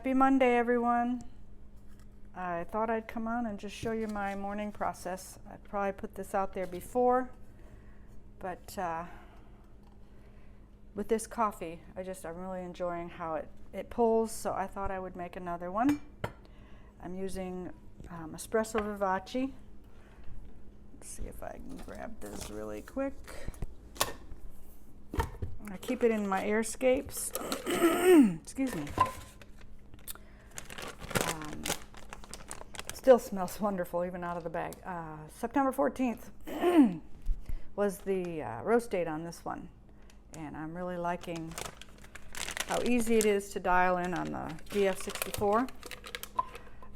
Happy Monday, everyone. I thought I'd come on and just show you my morning process. I probably put this out there before, but with this coffee, I'm really enjoying how it pulls, so I thought I would make another one. I'm using espresso vivace. Let's see if I can grab this really quick. I keep it in my airscapes. Excuse me. Still smells wonderful even out of the bag. September 14th was the roast date on this one, and I'm really liking how easy it is to dial in on the DF64.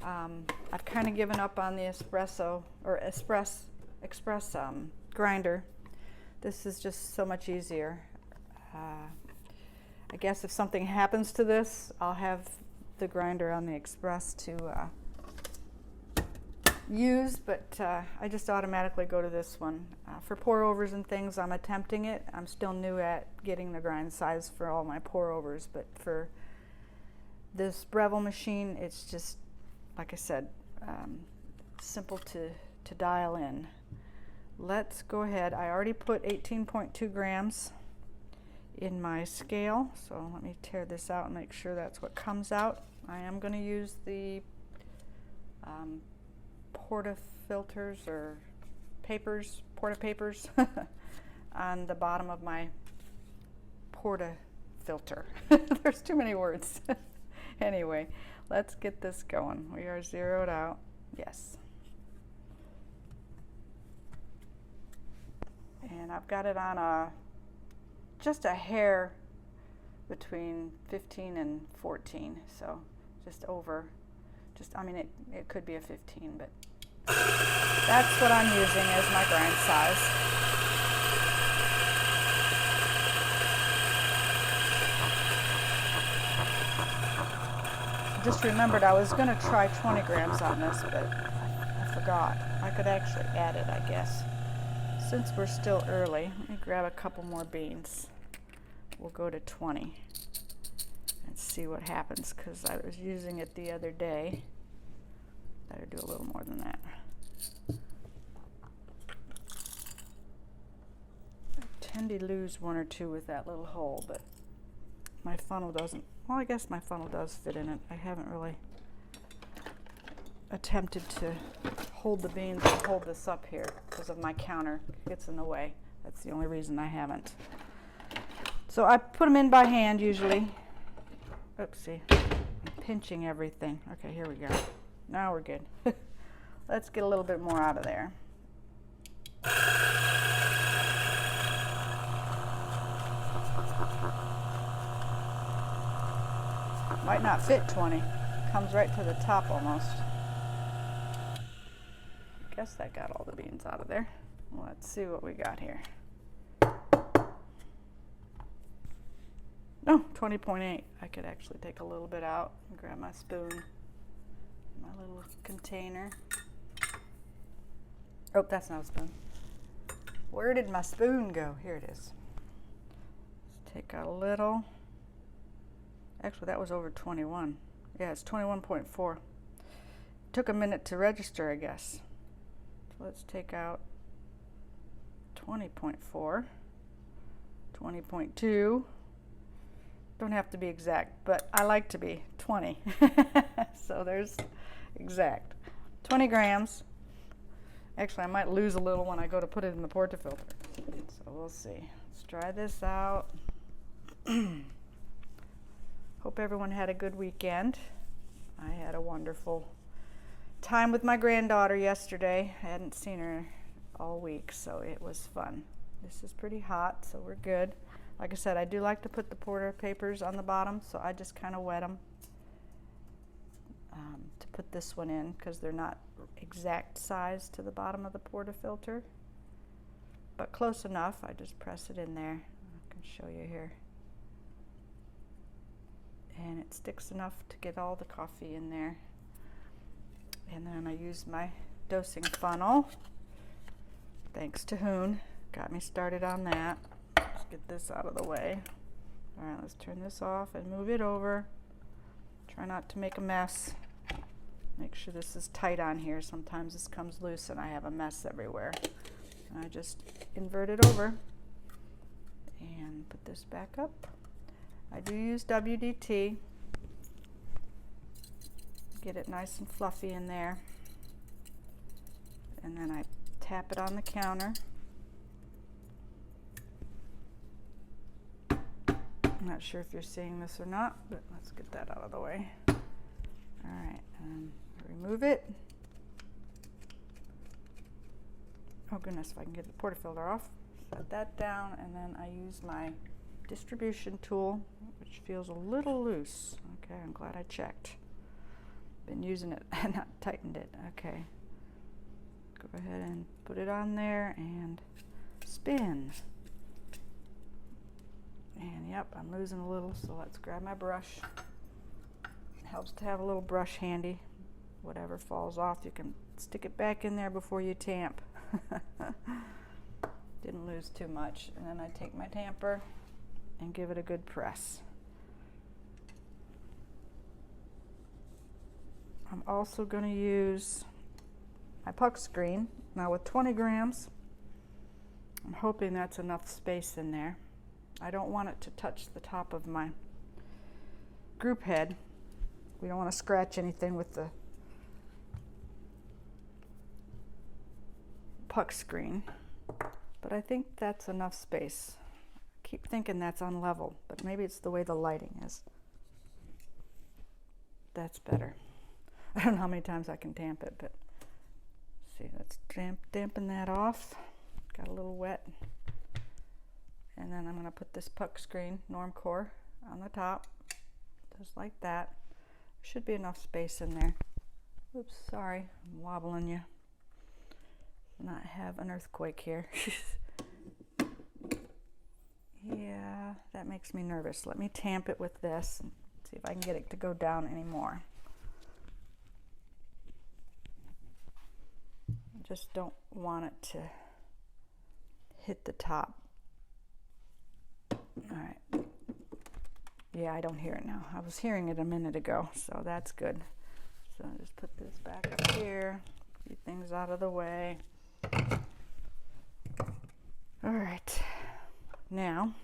I've kind of given up on the express grinder. This is just so much easier. I guess if something happens to this, I'll have the grinder on the express to use, but I just automatically go to this one. For pour overs and things, I'm attempting it. I'm still new at getting the grind size for all my pour overs, but for this Breville machine, it's just, like I said, simple to dial in. Let's go ahead. I already put 18.2 grams in my scale, so let me tear this out and make sure that's what comes out. I am going to use the portafilters or portapapers on the bottom of my portafilter. There's too many words. Anyway, let's get this going. We are zeroed out. Yes. And I've got it on just a hair between 15 and 14, so I mean it could be a 15, but that's what I'm using as my grind size. Just remembered I was going to try 20 grams on this, but I forgot. I could actually add it, I guess. Since we're still early, let me grab a couple more beans. We'll go to 20 and see what happens, because I was using it the other day. Better do a little more than that. I tend to lose one or two with that little hole, but my funnel doesn't. Well, I guess my funnel does fit in it. I haven't really attempted to hold the beans and hold this up here because of my counter. It gets in the way. That's the only reason I haven't. So I put them in by hand usually. Oopsie, I'm pinching everything. Okay, here we go. Now we're good. Let's get a little bit more out of there. Might not fit 20. Comes right to the top almost. Guess that got all the beans out of there. Let's see what we got here. Oh, 20.8. I could actually take a little bit out and grab my spoon, my little container. Oh, that's not a spoon. Where did my spoon go? Here it is. Let's take out a little. Actually, that was over 21. Yeah, it's 21.4. Took a minute to register, I guess. So let's take out 20.4, 20.2. Don't have to be exact, but I like to be 20. So there's exact. 20 grams. Actually, I might lose a little when I go to put it in the portafilter. So we'll see. Let's try this out. Hope everyone had a good weekend. I had a wonderful time with my granddaughter yesterday. I hadn't seen her all week, so it was fun. This is pretty hot, so we're good. Like I said, I do like to put the portapapers on the bottom, so I just kind of wet them to put this one in, because they're not exact size to the bottom of the portafilter, but close enough. I just press it in there. I can show you here. And it sticks enough to get all the coffee in there. And then I use my dosing funnel. Thanks to Hoon. Got me started on that. Let's get this out of the way. All right, let's turn this off and move it over. Try not to make a mess. Make sure this is tight on here. Sometimes this comes loose and I have a mess everywhere. And I just invert it over and put this back up. I do use WD-T. Get it nice and fluffy in there. And then I tap it on the counter. I'm not sure if you're seeing this or not, but let's get that out of the way. All right, and remove it. Oh goodness, if I can get the portafilter off. Set that down, and then I use my distribution tool, which feels a little loose. Okay, I'm glad I checked. Been using it and not tightened it. Okay. Go ahead and put it on there and spin. And yep, I'm losing a little, so let's grab my brush. It helps to have a little brush handy. Whatever falls off, you can stick it back in there before you tamp. Didn't lose too much. And then I take my tamper and give it a good press. I'm also going to use my puck screen. Now with 20 grams, I'm hoping that's enough space in there. I don't want it to touch the top of my group head. We don't want to scratch anything with the puck screen, but I think that's enough space. I keep thinking that's unlevel, but maybe it's the way the lighting is. That's better. I don't know how many times I can tamp it, but see, let's dampen that off. Got a little wet. And then I'm going to put this puck screen, Normcore, on the top, just like that. Should be enough space in there. Oops, sorry, I'm wobbling you. Not have an earthquake here. Yeah, that makes me nervous. Let me tamp it with this and see if I can get it to go down anymore. I just don't want it to hit the top. All right. Yeah, I don't hear it now. I was hearing it a minute ago, so that's good. So I'll just put this back up here, a few things out of the way. All right. Now,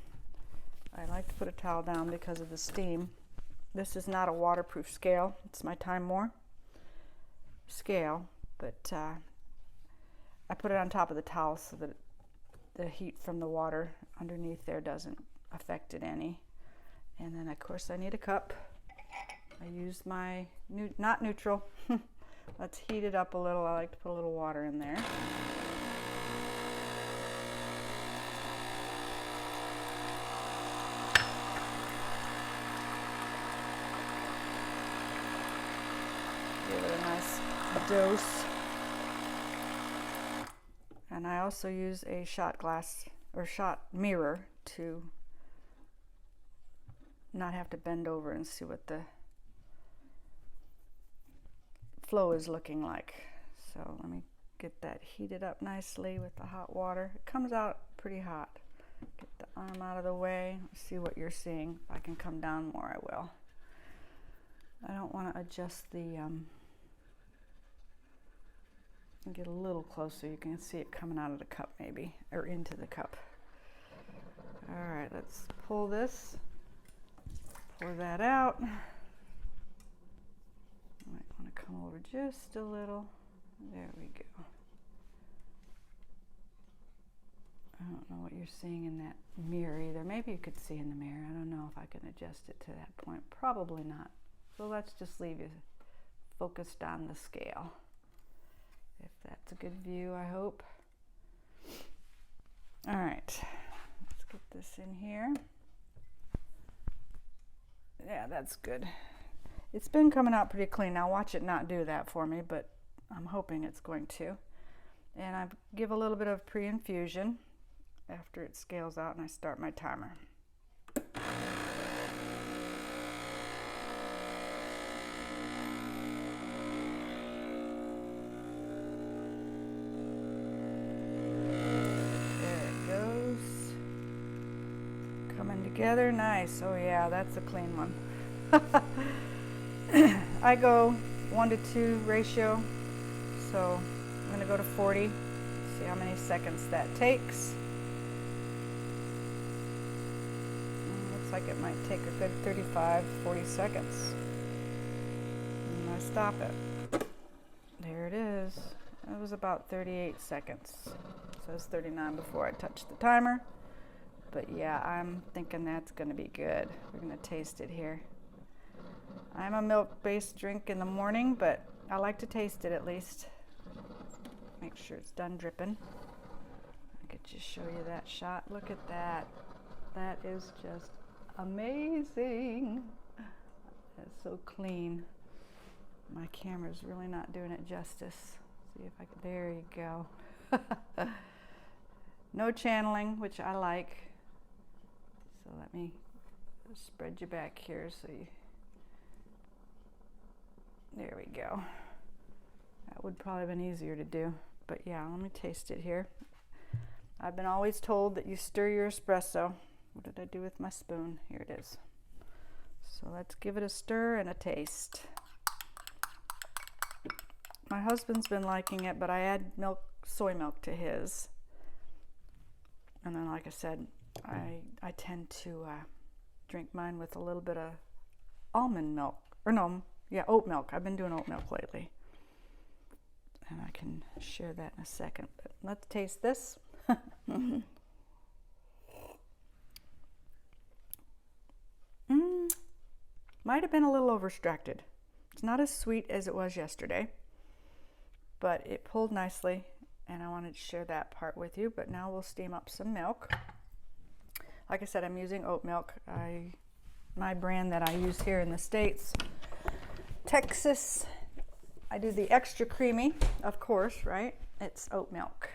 I like to put a towel down because of the steam. This is not a waterproof scale. It's my Time More scale, but I put it on top of the towel so that the heat from the water underneath there doesn't affect it any. And then of course I need a cup. I use my not neutral. Let's heat it up a little. I like to put a little water in there. Give it a nice dose. And I also use a shot glass or shot mirror to not have to bend over and see what the flow is looking like. So let me get that heated up nicely with the hot water. It comes out pretty hot. Get the arm out of the way. See what you're seeing. If I can come down more, I will. I don't want to adjust the get a little closer. You can see it coming out of the cup maybe, or into the cup. All right, let's pull this. Pour that out. I might want to come over just a little. There we go. I don't know what you're seeing in that mirror either. Maybe you could see in the mirror. I don't know if I can adjust it to that point. Probably not. So let's just leave you focused on the scale. If that's a good view, I hope. All right, let's get this in here. Yeah, that's good. It's been coming out pretty clean. Now watch it not do that for me, but I'm hoping it's going to. And I give a little bit of pre-infusion after it scales out and I start my timer. Together, nice. Oh yeah, that's a clean one. I go 1-to-2 ratio, so I'm going to go to 40, see how many seconds that takes. Looks like it might take a good 35-40 seconds. And I stop it. There it is. It was about 38 seconds. It says 39 before I touch the timer. But yeah, I'm thinking that's going to be good. We're going to taste it here. I'm a milk-based drink in the morning, but I like to taste it at least. Make sure it's done dripping. I could just show you that shot. Look at that. That is just amazing. That's so clean. My camera's really not doing it justice. See if I can, there you go. No channeling, which I like. So let me spread you back here so you, there we go. That would probably have been easier to do, but yeah, let me taste it here. I've been always told that you stir your espresso. What did I do with my spoon? Here it is. So let's give it a stir and a taste. My husband's been liking it, but I add milk, soy milk to his. And then, like I said, I tend to drink mine with a little bit of almond milk, or no, yeah, oat milk. I've been doing oat milk lately. And I can share that in a second. But let's taste this. Might have been a little overextracted. It's not as sweet as it was yesterday, but it pulled nicely, and I wanted to share that part with you. But now we'll steam up some milk. Like I said, I'm using oat milk. My brand that I use here in the States, Texas. I do the extra creamy, of course, right? It's oat milk.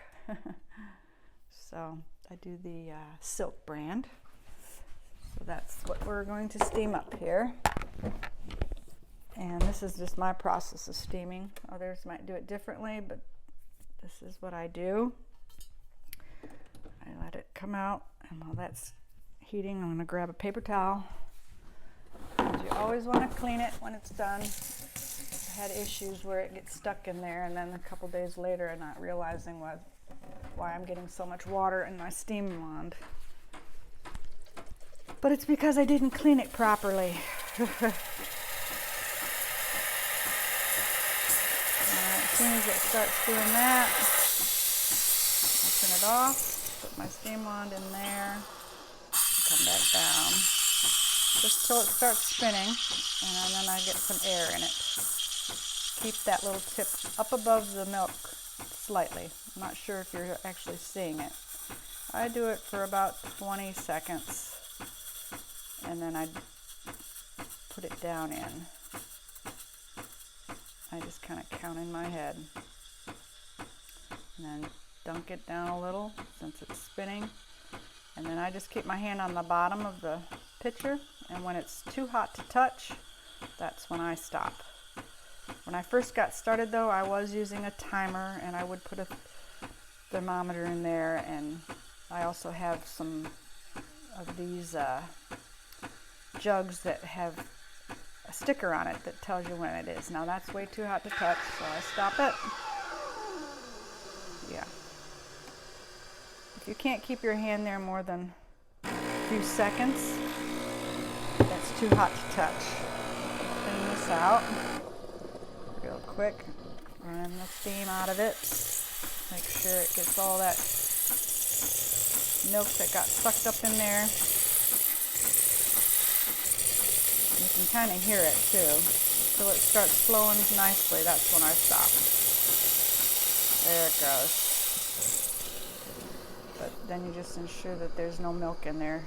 So I do the Silk brand. So that's what we're going to steam up here. And this is just my process of steaming. Others might do it differently, but this is what I do. I let it come out, and while that's heating, I'm going to grab a paper towel. And you always want to clean it when it's done. I had issues where it gets stuck in there, and then a couple days later I'm not realizing why I'm getting so much water in my steam wand. But it's because I didn't clean it properly. As soon as it starts doing that, I'll turn it off, put my steam wand in there, and come back down. Just till it starts spinning, and then I get some air in it. Keep that little tip up above the milk slightly. I'm not sure if you're actually seeing it. I do it for about 20 seconds, and then I put it down in. I just kind of count in my head, and then dunk it down a little since it's spinning, and then I just keep my hand on the bottom of the pitcher, and when it's too hot to touch, that's when I stop. When I first got started though, I was using a timer, and I would put a thermometer in there, and I also have some of these jugs that have a sticker on it that tells you when it is. Now that's way too hot to touch, so I stop it. Yeah. If you can't keep your hand there more than a few seconds, that's too hot to touch. Clean this out real quick. Run the steam out of it. Make sure it gets all that milk that got sucked up in there. You can kind of hear it too. Till it starts flowing nicely, that's when I stop. There it goes. But then you just ensure that there's no milk in there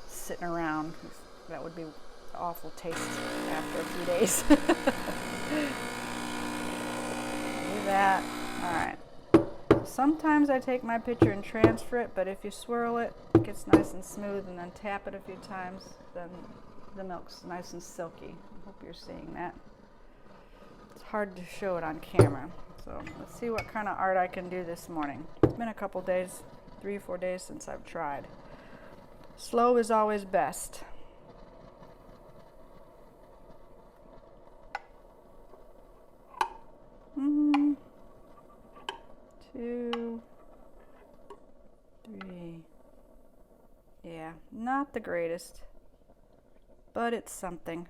sitting around. That would be an awful taste after a few days. Do that. Alright. Sometimes I take my pitcher and transfer it, but if you swirl it, it gets nice and smooth, and then tap it a few times, then the milk's nice and silky. I hope you're seeing that. It's hard to show it on camera. So let's see what kind of art I can do this morning. It's been a couple days, 3 or 4 days since I've tried. Slow is always best. 3. Yeah, not the greatest, but it's something.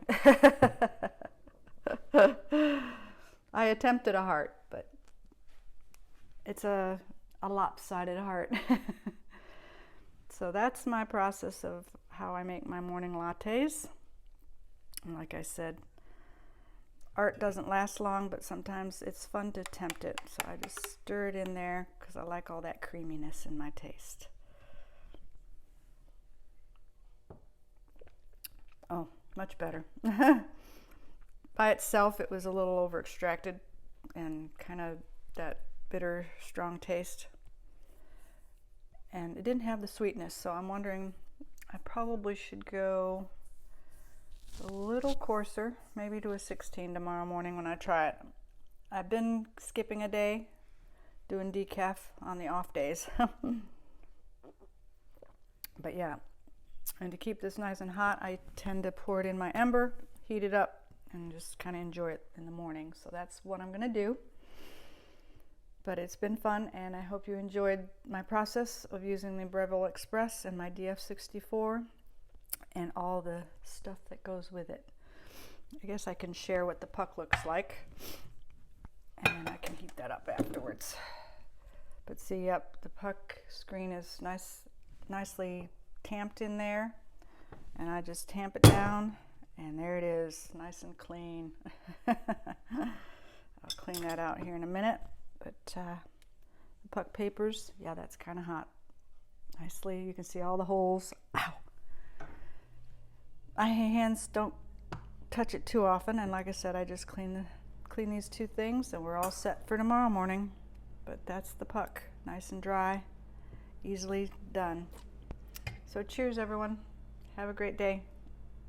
I attempted a heart, but it's a lopsided heart. So that's my process of how I make my morning lattes. And like I said, art doesn't last long, but sometimes it's fun to tempt it. So I just stir it in there because I like all that creaminess in my taste. Oh, much better. By itself, it was a little over extracted and kind of that bitter, strong taste. And it didn't have the sweetness, so I'm wondering, I probably should go a little coarser, maybe to a 16 tomorrow morning when I try it. I've been skipping a day, doing decaf on the off days. But yeah, and to keep this nice and hot, I tend to pour it in my ember, heat it up, and just kind of enjoy it in the morning. So that's what I'm going to do. But it's been fun, and I hope you enjoyed my process of using the Breville Express and my DF64 and all the stuff that goes with it. I guess I can share what the puck looks like, and I can heat that up afterwards. But see, yep, the puck screen is nicely tamped in there, and I just tamp it down, and there it is, nice and clean. I'll clean that out here in a minute. But the puck papers, yeah, that's kind of hot. Nicely, you can see all the holes. Ow! My hands don't touch it too often, and like I said, I just clean these two things, and we're all set for tomorrow morning. But that's the puck, nice and dry, easily done. So cheers, everyone. Have a great day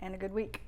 and a good week.